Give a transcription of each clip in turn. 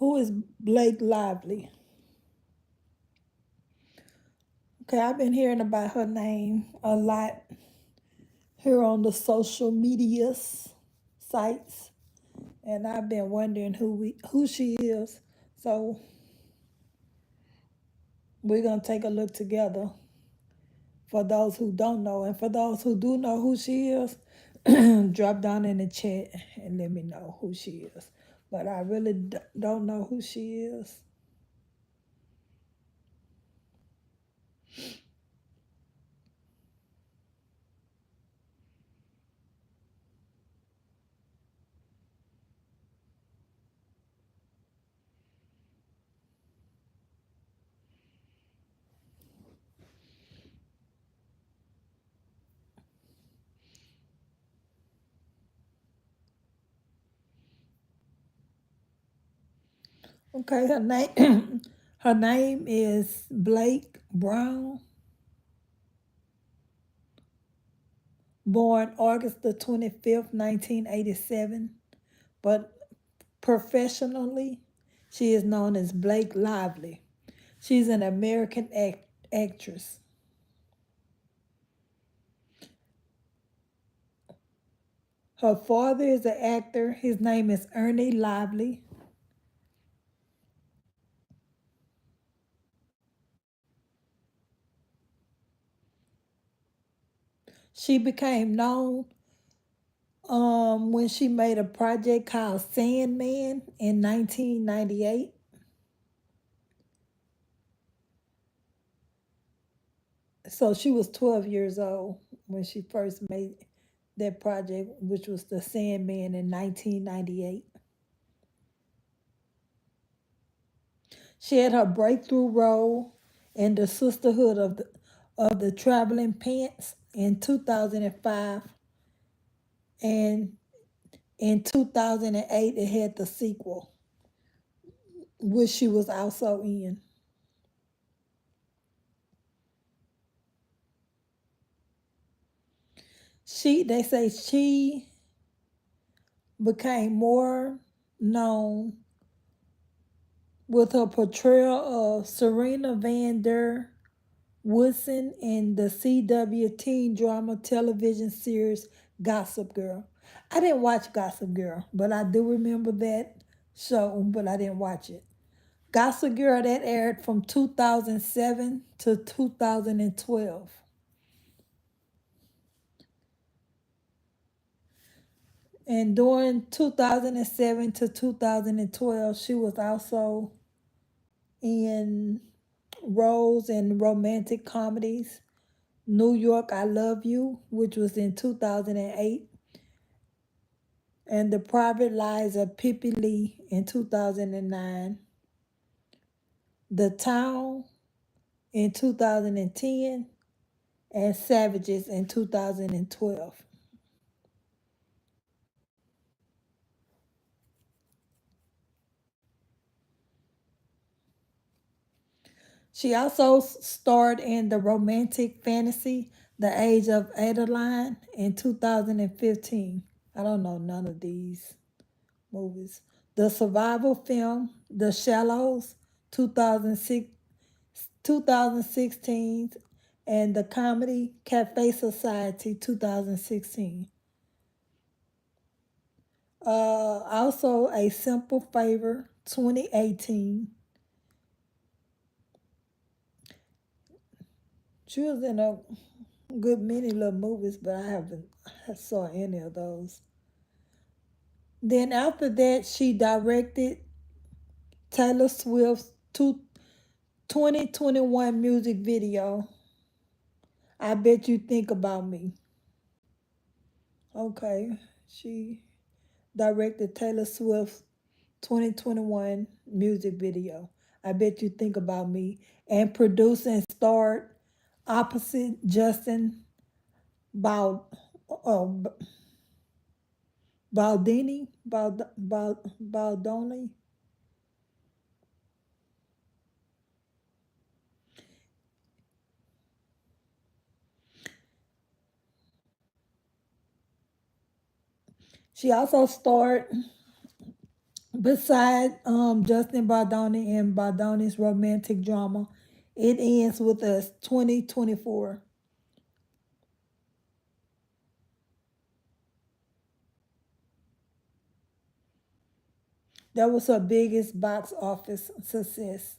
Who is Blake Lively? Okay, I've been hearing about her name a lot here on the social medias sites, and I've been wondering who she is. So we're gonna take a look together for those who don't know, and for those who do know who she is, drop down in the chat and let me know who she is. But I really don't know who she is. Okay, her name her name is Blake Brown, born August the 25th, 1987, but professionally she is known as Blake Lively. She's an American actress. Her father is an actor. His name is Ernie Lively. She became known when she made a project called Sandman in 1998. So she was 12 years old when she first made that project, which was the Sandman in 1998. She had her breakthrough role in the Sisterhood of the Traveling Pants in 2005, and in 2008 it had the sequel, which she was also in. They say she became more known with her portrayal of Serena Van Der Woodson in the CW teen drama television series Gossip Girl. I didn't watch Gossip Girl, but I do remember that show, but I didn't watch it. Gossip Girl that aired from 2007 to 2012. And during 2007 to 2012, she was also in roles in romantic comedies. New York, I Love You, which was in 2008, and The Private Lives of Pippi Lee in 2009, The Town in 2010, and Savages in 2012. She also starred in the romantic fantasy The Age of Adeline in 2015. I don't know none of these movies. The survival film The Shallows 2006, 2016, and the comedy Cafe Society 2016. Also, A Simple Favor 2018. She was in a good many little movies, but I haven't saw any of those. Then after that, she directed Taylor Swift's 2021 music video, I Bet You Think About Me. Okay, she directed Taylor Swift's 2021 music video, I Bet You Think About Me, and produced and starred opposite Justin Bald, uh, Baldoni. She also starred Beside Justin Baldoni and Baldoni's romantic drama, It Ends With Us 2024. That was her biggest box office success.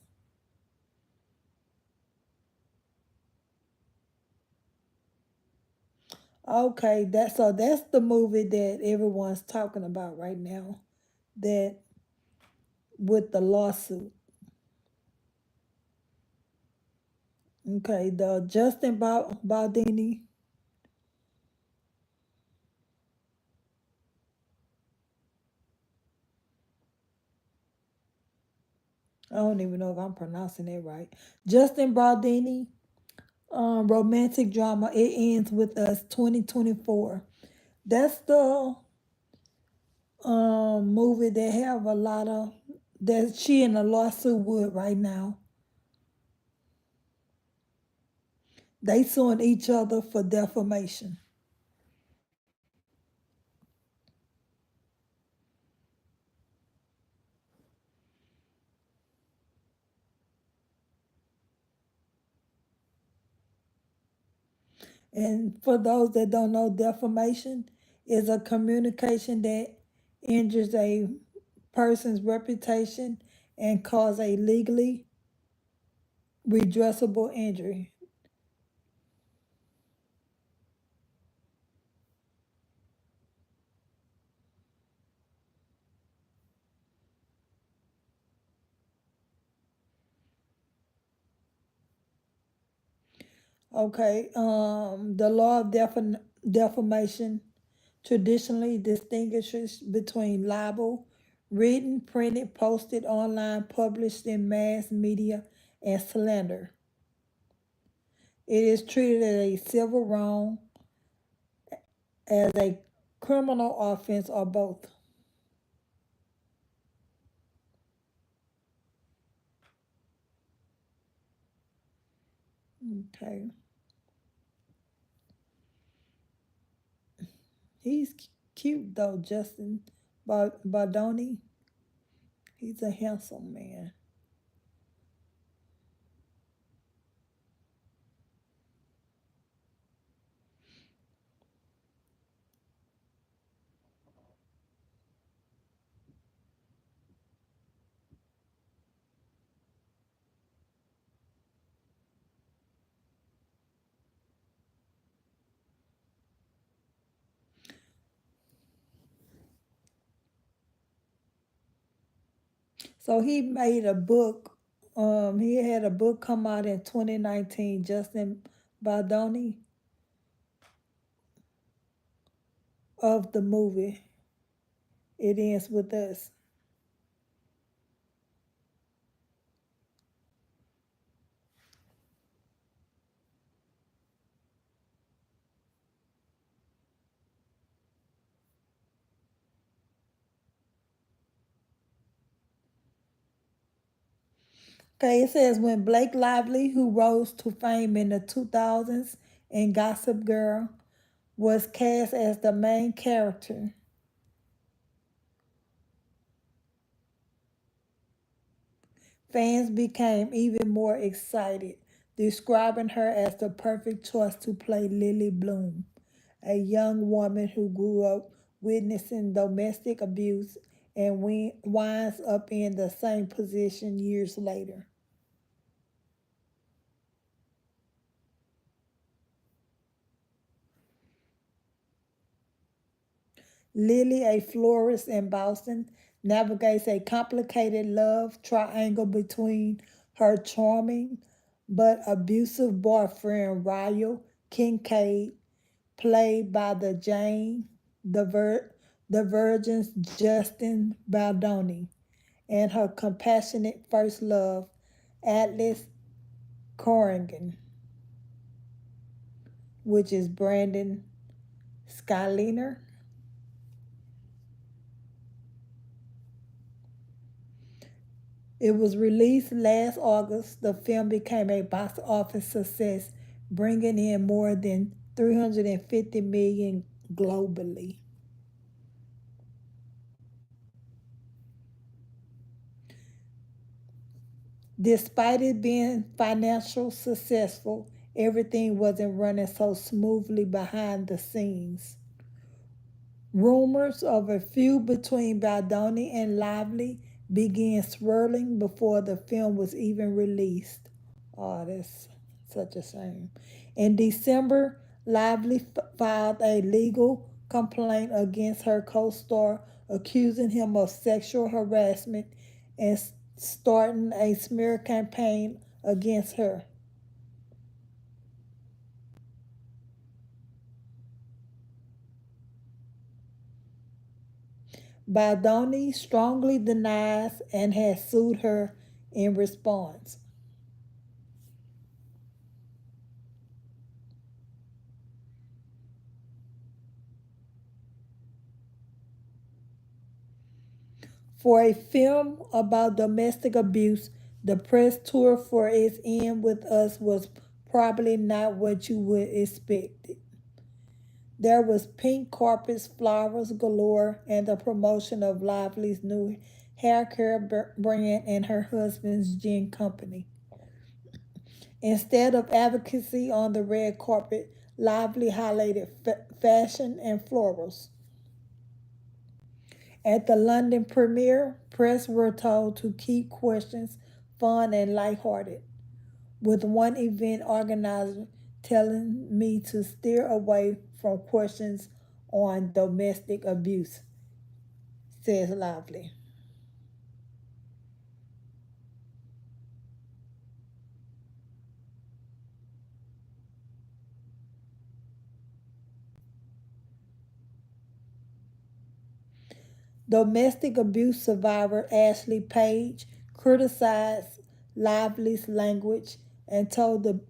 Okay, that's the movie that everyone's talking about right now. That with the lawsuit. Okay, the Baldini. I don't even know if I'm pronouncing it right. Justin Baldini, romantic drama. It Ends With Us 2024. That's the movie that have a lot of that she in a lawsuit with right now. They suing each other for defamation. And for those that don't know, defamation is a communication that injures a person's reputation and cause a legally redressable injury. Okay, the law of defamation traditionally distinguishes between libel, written, printed, posted online, published in mass media, and slander. It is treated as a civil wrong, as a criminal offense, or both. Okay, he's cute though, Justin Bardoni. He's a handsome man. So he made a book. He had a book come out in 2019. Justin Baldoni of the movie. It Ends With Us. Okay, it says when Blake Lively, who rose to fame in the 2000s in Gossip Girl, was cast as the main character, fans became even more excited, describing her as the perfect choice to play Lily Bloom, a young woman who grew up witnessing domestic abuse and winds up in the same position years later. Lily, a florist in Boston, navigates a complicated love triangle between her charming but abusive boyfriend, Ryle Kincaid, played by the Virgin's Justin Baldoni, and her compassionate first love, Atlas Corrigan, which is Brandon Skyliner. It was released last August. The film became a box office success, bringing in more than 350 million globally. Despite it being financial successful, everything wasn't running so smoothly behind the scenes. Rumors of a feud between Baldoni and Lively began swirling before the film was even released. Oh, that's such a shame. In December, Lively filed a legal complaint against her co star, accusing him of sexual harassment and starting a smear campaign against her. Baldoni strongly denies and has sued her in response. For a film about domestic abuse, the press tour for its end with us was probably not what you would expect. There was pink carpets, flowers galore, and the promotion of Lively's new hair care brand and her husband's gin company. Instead of advocacy on the red carpet, Lively highlighted fashion and florals. At the London premiere, press were told to keep questions fun and lighthearted, with one event organizer telling me to steer away from questions on domestic abuse, says Lively. Domestic abuse survivor Ashley Page criticized Lively's language and told them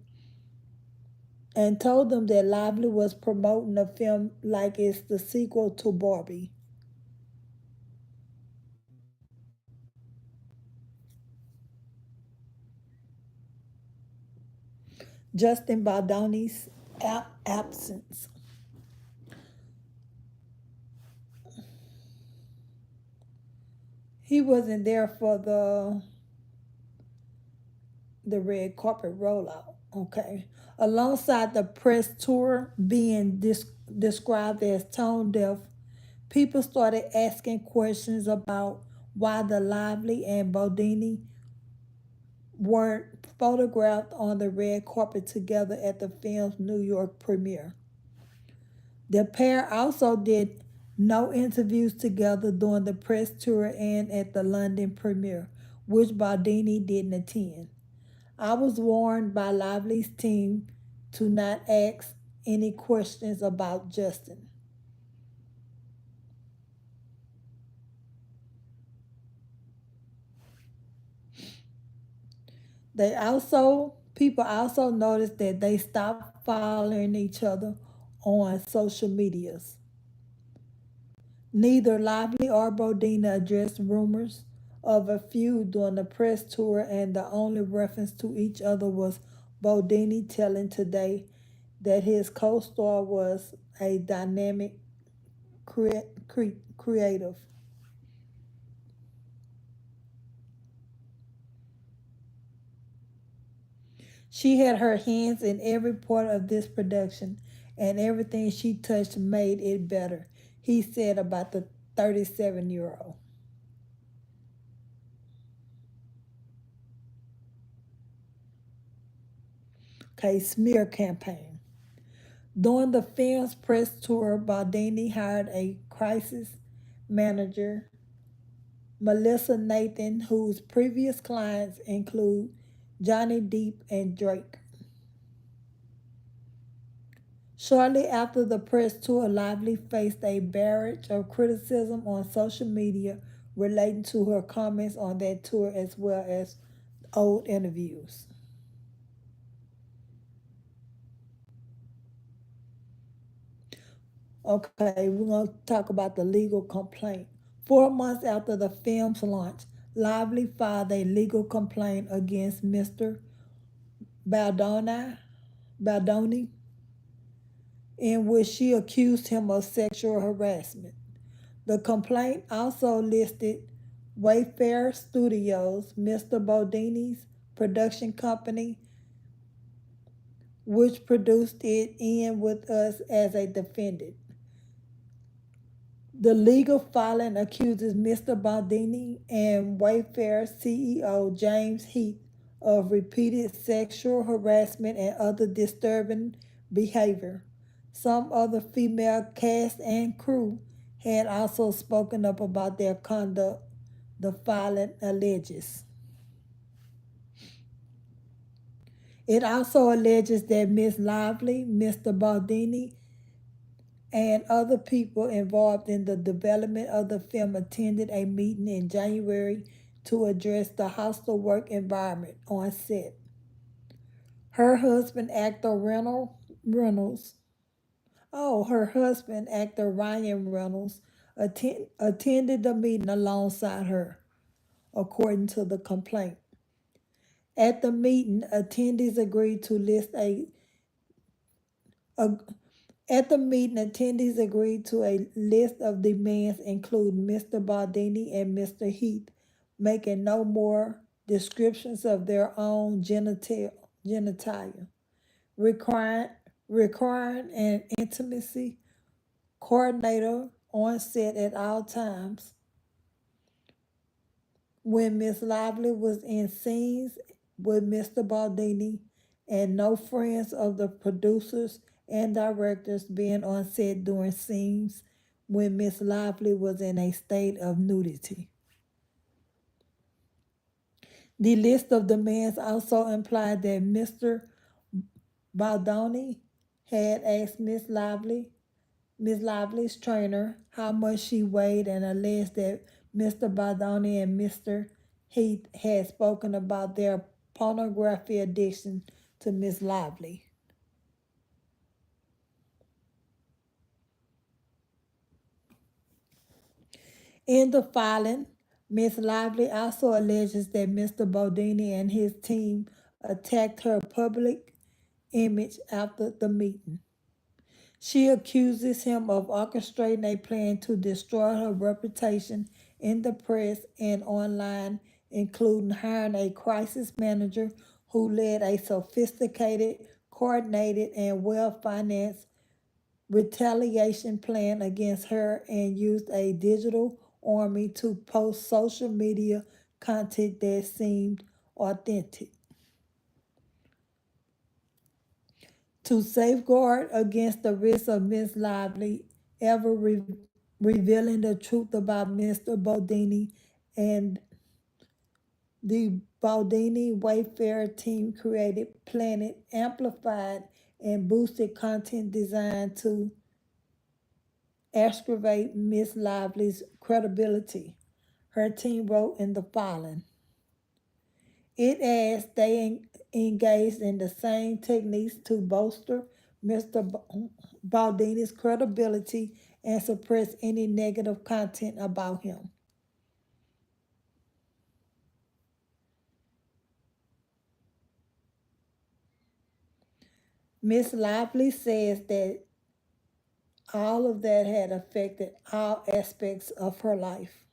that Lively was promoting the film like it's the sequel to Barbie. Justin Baldoni's absence. He wasn't there for the red carpet rollout. Okay. Alongside the press tour being described as tone deaf, people started asking questions about why the Lively and Bodini weren't photographed on the red carpet together at the film's New York premiere. The pair also did no interviews together during the press tour and at the London premiere, which Baldini didn't attend. I was warned by Lively's team to not ask any questions about Justin. People also noticed that they stopped following each other on social medias. Neither Lively or Bodina addressed rumors of a feud during the press tour, and the only reference to each other was Bodini telling Today that his co star was a dynamic creative. She had her hands in every part of this production, and everything she touched made it better, he said about the 37-year-old. Okay, smear campaign. During the film's press tour, Baldini hired a crisis manager, Melissa Nathan, whose previous clients include Johnny Depp and Drake. Shortly after the press tour, Lively faced a barrage of criticism on social media relating to her comments on that tour as well as old interviews. Okay, we're going to talk about the legal complaint. 4 months after the film's launch, Lively filed a legal complaint against Mr. Baldoni, Baldoni, in which she accused him of sexual harassment. The complaint also listed Wayfair Studios, Mr. Bodini's production company, which produced it, in with us as a defendant. The legal filing accuses Mr. Baldini and Wayfair CEO James Heath of repeated sexual harassment and other disturbing behavior. Some other female cast and crew had also spoken up about their conduct, the filing alleges. It also alleges that Miss Lively, Mr. Baldini, and other people involved in the development of the film attended a meeting in January to address the hostile work environment on set. Her husband, actor Reynolds, her husband, actor Ryan Reynolds, attended the meeting alongside her, according to the complaint. At the meeting, attendees agreed to a At the meeting, attendees agreed to a list of demands including Mr. Baldini and Mr. Heath making no more descriptions of their own genitalia, requiring, requiring an intimacy coordinator on set at all times. When Miss Lively was in scenes with Mr. Baldini, and no friends of the producers and directors being on set during scenes when Miss Lively was in a state of nudity. The list of demands also implied that Mr. Baldoni had asked Miss Lively's trainer, how much she weighed, and alleged that Mr. Baldoni and Mr. Heath had spoken about their pornography addiction to Miss Lively. In the filing, Miss Lively also alleges that Mr. Baldini and his team attacked her public image after the meeting. She accuses him of orchestrating a plan to destroy her reputation in the press and online, including hiring a crisis manager who led a sophisticated, coordinated, and well financed retaliation plan against her and used a digital army to post social media content that seemed authentic. To safeguard against the risk of Miss Lively ever revealing the truth about Mr. Baldini, and the Baldini Wayfair team created, planted, amplified, and boosted content designed to excavate Miss Lively's credibility, her team wrote in the filing. It adds they engaged in the same techniques to bolster Mr. Baldini's credibility and suppress any negative content about him. Miss Lively says that all of that had affected all aspects of her life.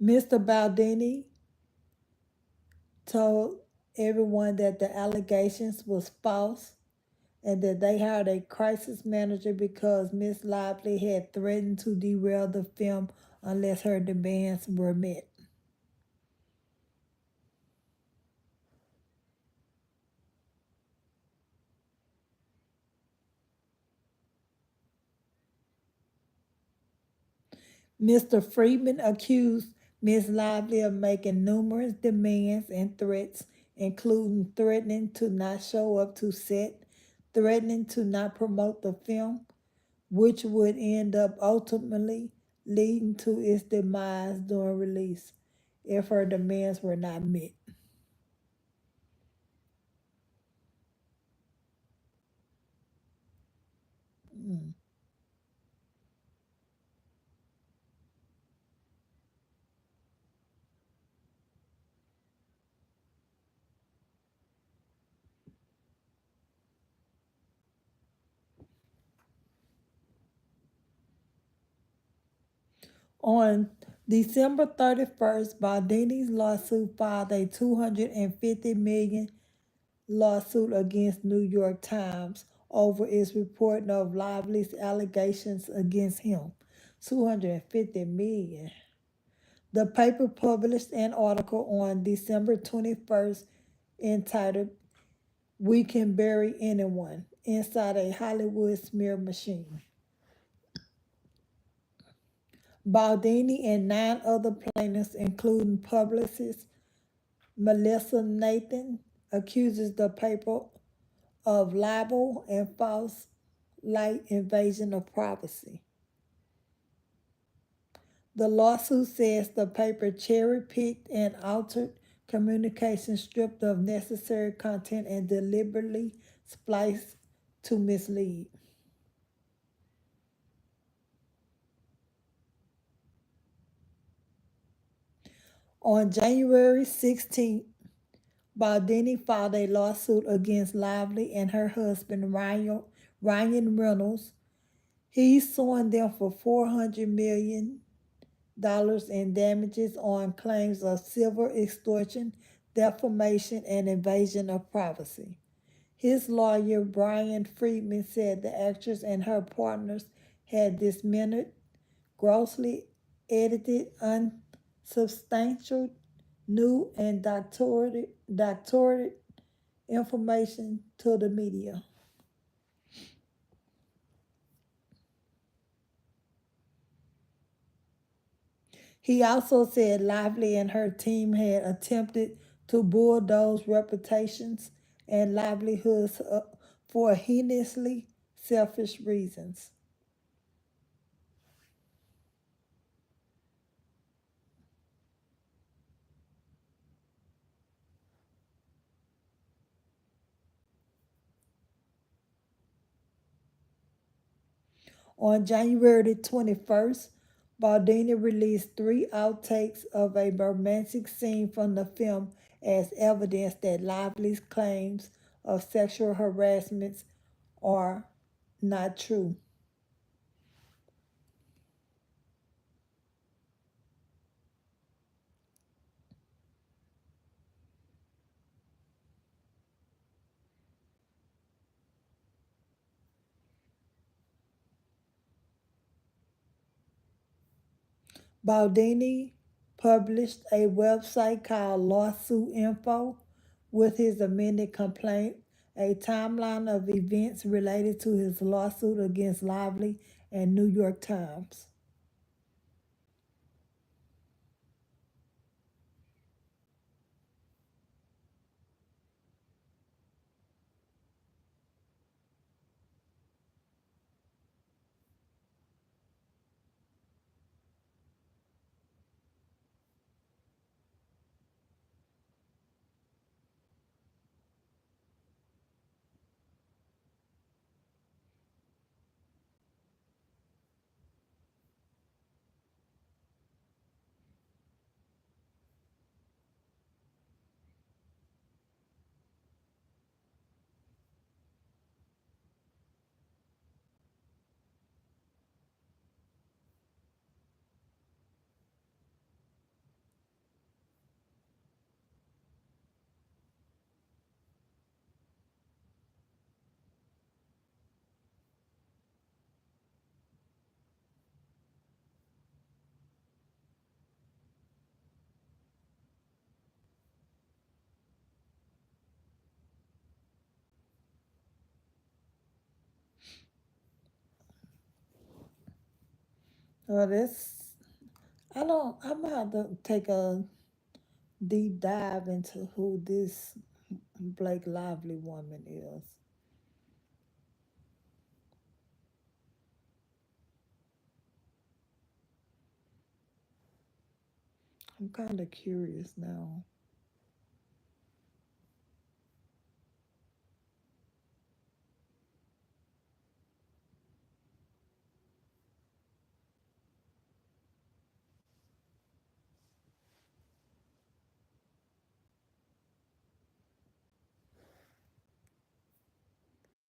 Mr. Baldini told everyone that the allegations was false and that they hired a crisis manager because Miss Lively had threatened to derail the film unless her demands were met. Mr. Friedman accused Miss Lively of making numerous demands and threats, including threatening to not show up to set, threatening to not promote the film, which would end up ultimately leading to its demise during release if her demands were not met. Mm. On December 31st, Baldini's lawsuit filed a $250 million lawsuit against New York Times over its reporting of Lively's allegations against him. 250 million. The paper published an article on December 21st entitled "We Can Bury Anyone Inside a Hollywood Smear Machine." Baldini and 9 other plaintiffs, including publicist Melissa Nathan, accuses the paper of libel and false light invasion of privacy. The lawsuit says the paper cherry-picked and altered communication, stripped of necessary content, and deliberately spliced to mislead. On January 16th, Baldini filed a lawsuit against Lively and her husband Ryan Reynolds. He's suing them for $400 million in damages on claims of civil extortion, defamation, and invasion of privacy. His lawyer, Brian Friedman, said the actress and her partners had disseminated grossly edited, unsubstantiated, new, and doctored information to the media. He also said Lively and her team had attempted to bulldoze reputations and livelihoods for heinously selfish reasons. On January the 21st, Baldini released 3 outtakes of a romantic scene from the film as evidence that Lively's claims of sexual harassment are not true. Baldini published a website called Lawsuit Info with his amended complaint, a timeline of events related to his lawsuit against Lively and New York Times. Well, this I'm gonna have to take a deep dive into who this Blake Lively woman is. I'm kind of curious now.